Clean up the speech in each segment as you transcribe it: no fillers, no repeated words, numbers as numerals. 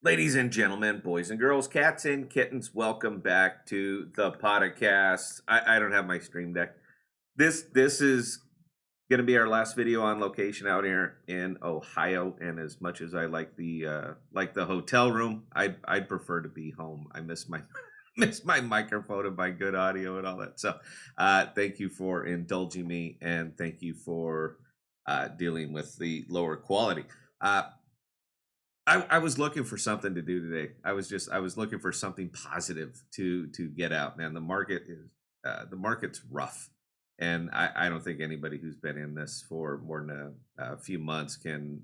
Ladies and gentlemen, boys and girls, cats and kittens, welcome back to the podcast. I don't have my stream deck. This is gonna be our last video on location out here in Ohio. And as much as I like the hotel room, I'd prefer to be home. I miss my miss my microphone and my good audio and all that. So thank you for indulging me, and thank you for dealing with the lower quality. Uh, I was looking for something to do today. I was looking for something positive to get out. Man, the market's rough, and I don't think anybody who's been in this for more than a few months can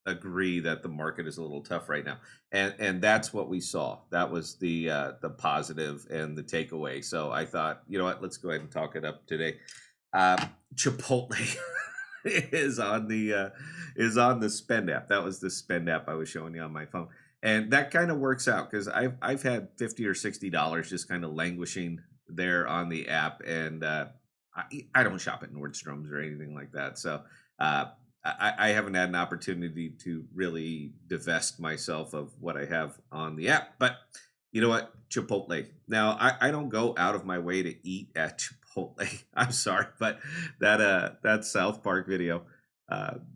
agree that the market is a little tough right now. And that's what we saw. That was the positive and the takeaway. So I thought, you know what, let's go ahead and talk it up today. Chipotle is on the Spend app. That was the Spend app I was showing you on my phone, and that kind of works out because I've had $50 or $60 just kind of languishing there on the app, and I don't shop at Nordstrom's or anything like that, so I haven't had an opportunity to really divest myself of what I have on the app. But you know what? Chipotle. Now I don't go out of my way to eat at Chipotle. I'm sorry, but that South Park video,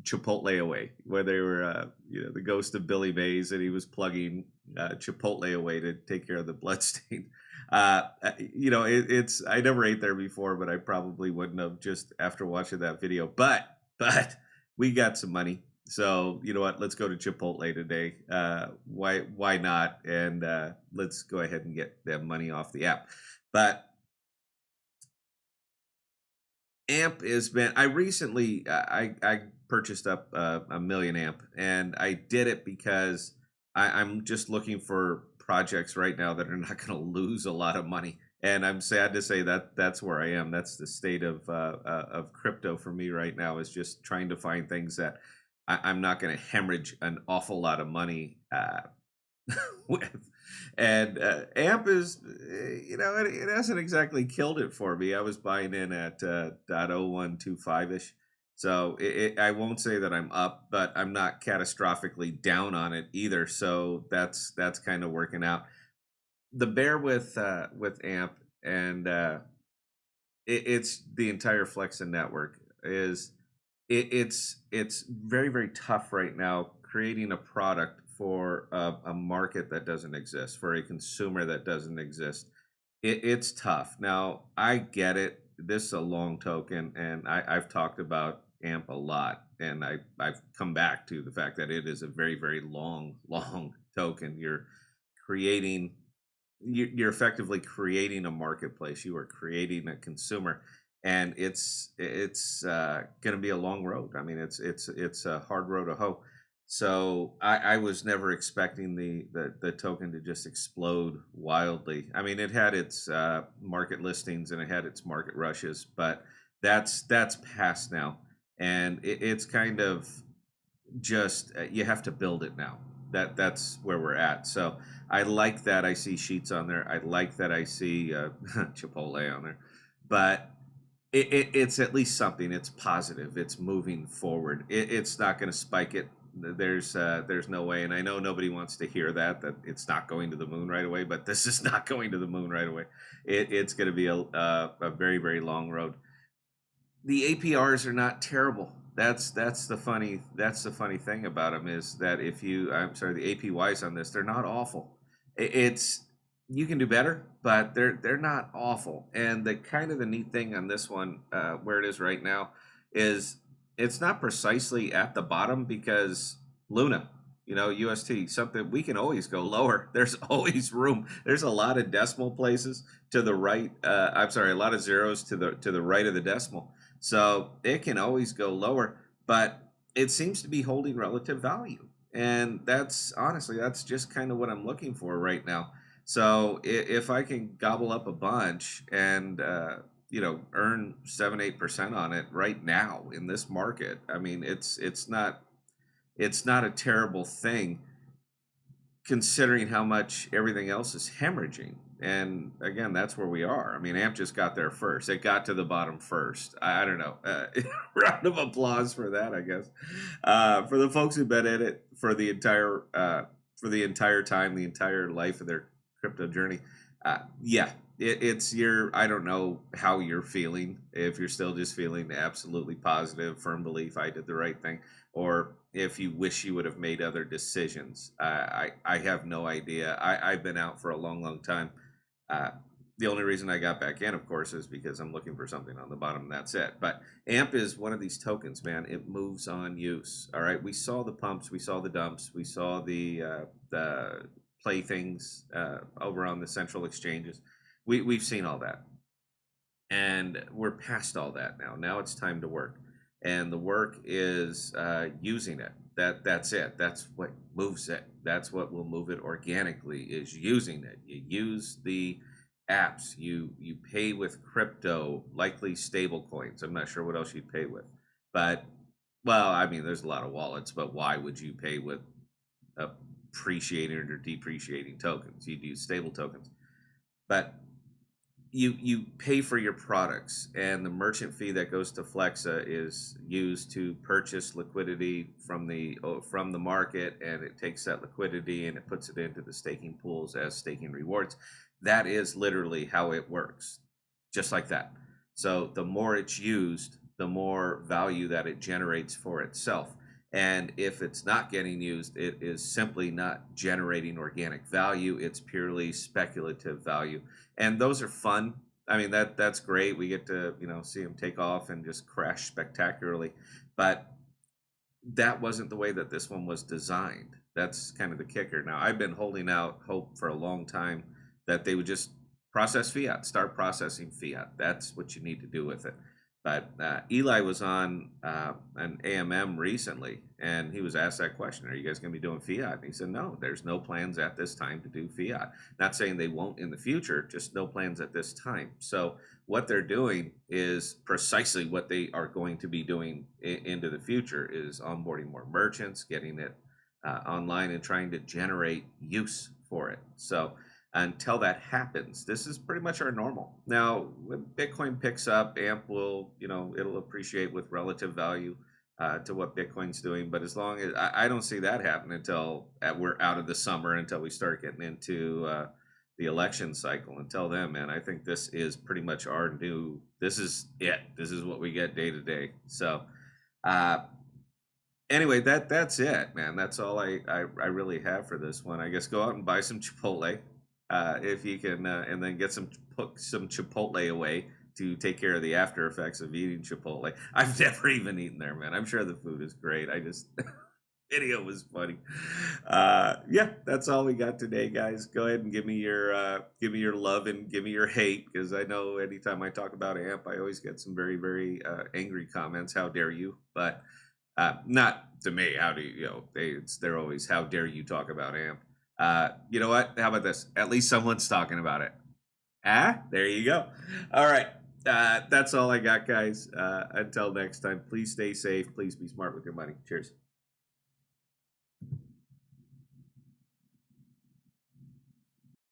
Chipotle away, where they were the ghost of Billy Mays, and he was plugging Chipotle away to take care of the bloodstain. It's I never ate there before, but I probably wouldn't have just after watching that video. But we got some money. So you know what? Let's go to Chipotle today. Why not? And let's go ahead and get that money off the app. But amp has been. I recently I purchased up a million amp, and I did it because I'm just looking for projects right now that are not going to lose a lot of money. And I'm sad to say that that's where I am. That's the state of crypto for me right now, is just trying to find things that I'm not going to hemorrhage an awful lot of money with. And amp is, it hasn't exactly killed it for me. I was buying in at 0.0125 ish. So I won't say that I'm up, but I'm not catastrophically down on it either. So that's kind of working out. The bear with amp, and it's the entire Flexen network is it's very very tough right now creating a product for a market that doesn't exist, for a consumer that doesn't exist. It's tough. Now I get it. This is a long token, and I've talked about amp a lot, and I've come back to the fact that it is a very very long token. Creating you're effectively creating a marketplace. You are creating a consumer, and it's going to be a long road. I mean, it's a hard road to hoe. So I was never expecting the token to just explode wildly. I mean, it had its market listings and it had its market rushes, but that's past now, and it's kind of just you have to build it now. That's where we're at. So I like that I see Sheets on there. I like that I see Chipotle on there, but it's at least something. It's positive. It's moving forward. It's not going to spike it. There's no way, and I know nobody wants to hear that it's not going to the moon right away. But this is not going to the moon right away. It's going to be a very very long road. The APRs are not terrible. That's the funny thing about them, is that if you I'm sorry, the APYs on this, they're not awful. It's you can do better, but they're not awful. And the neat thing on this one, where it is right now, is it's not precisely at the bottom because Luna, UST, something we can always go lower. There's always room. There's a lot of decimal places to the right. I'm sorry, a lot of zeros to the right of the decimal, so it can always go lower, but it seems to be holding relative value. And that's just kind of what I'm looking for right now. So if I can gobble up a bunch and earn 7-8% on it right now in this market, I mean it's not a terrible thing considering how much everything else is hemorrhaging. And again, that's where we are. I mean, AMP just got there first. It got to the bottom first. I don't know. Round of applause for that, I guess. For the folks who've been in it for for the entire time, the entire life of their crypto journey. Yeah, it's your, I don't know how you're feeling. If you're still just feeling absolutely positive, firm belief, I did the right thing, or if you wish you would have made other decisions. I have no idea. I've been out for a long, long time. Uh, the only reason I got back in, of course, is because I'm looking for something on the bottom, and that's it. But AMP is one of these tokens, man. It moves on use. All right, we saw the pumps, we saw the dumps, we saw the playthings over on the central exchanges. We've seen all that, and we're past all that now. Now it's time to work, and the work is using it. That's it. That's what moves it. That's what will move it organically. Is using it. You use the apps. You pay with crypto, likely stable coins. I'm not sure what else you'd pay with, but well, I mean, there's a lot of wallets, but why would you pay with appreciating or depreciating tokens? You'd use stable tokens, but you pay for your products, and the merchant fee that goes to Flexa is used to purchase liquidity from the market, and it takes that liquidity and it puts it into the staking pools as staking rewards. That is literally how it works, just like that. So the more it's used, the more value that it generates for itself. And if it's not getting used, it is simply not generating organic value. It's purely speculative value, and those are fun. I mean, that's great. We get to see them take off and just crash spectacularly, but that wasn't the way that this one was designed. That's kind of the kicker. Now, I've been holding out hope for a long time that they would just process fiat, start processing fiat. That's what you need to do with it. But Eli was on an AMM recently, and he was asked that question: "Are you guys going to be doing fiat?" And he said, "No, there's no plans at this time to do fiat. Not saying they won't in the future, just no plans at this time." So what they're doing is precisely what they are going to be doing into the future: is onboarding more merchants, getting it online, and trying to generate use for it. So until that happens, this is pretty much our normal. Now, when Bitcoin picks up, AMP will, it'll appreciate with relative value to what Bitcoin's doing. But as long as I don't see that happen until we're out of the summer, until we start getting into the election cycle. Until then, man, I think this is pretty much our new. This is it. This is what we get day to day. So, anyway, that's it, man. That's all I really have for this one. I guess go out and buy some Chipotle if you can, and then put some Chipotle away to take care of the after effects of eating Chipotle. I've never even eaten there, man. I'm sure the food is great. I just video was funny. Yeah, that's all we got today, guys. Go ahead and give me your love and give me your hate, because I know anytime I talk about AMP, I always get some very, very angry comments. How dare you? But not to me. How do they're always, how dare you talk about AMP? You know what? How about this? At least someone's talking about it. There you go. All right. That's all I got, guys. Until next time, please stay safe. Please be smart with your money. Cheers.